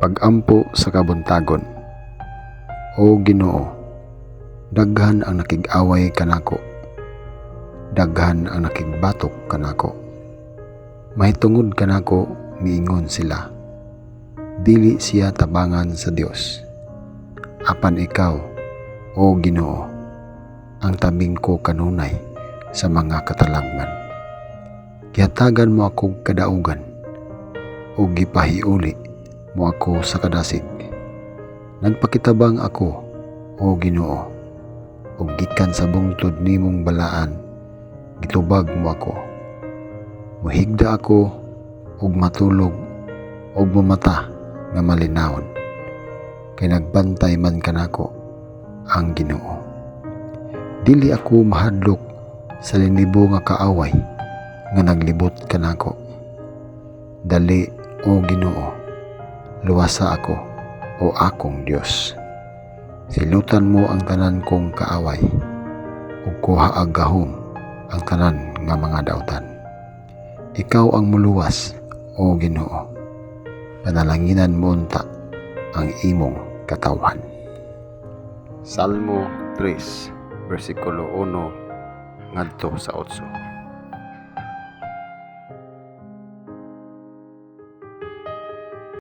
Pag-ampo sa kabuntagon. O Ginoo, daghan ang nakig-away kanako, daghan ang nakigbatok kanako. Mahitungod kanako miingon sila, dili siya tabangan sa Dios. Apan ikaw, O Ginoo, ang tabing ko kanunay sa mga katalagman. Gihatagan mo akong kadaugan, o gipahiuli mo ako sa kadasig. Nagpakitabang ako, O Ginoo, ug gikan sa bungtod nimong balaan, gitubag mo ako. Muhigda ako ug matulog ug mamata nga malinawon, kay nagbantay man kanako ang Ginoo. Dili ako mahadlok sa linibo nga kaaway nga naglibot kanako. Dali, O Ginoo, luwasa ako, o akong Dios. Silutan mo ang tanan kong kaaway, ug kuhaag gahom ang tanan nga mga daotan. Ikaw ang muluwas, O Ginoo. Panalanginan mo unta ang imong katawhan. Salmo 3, versikulo 1 ngadto sa 8.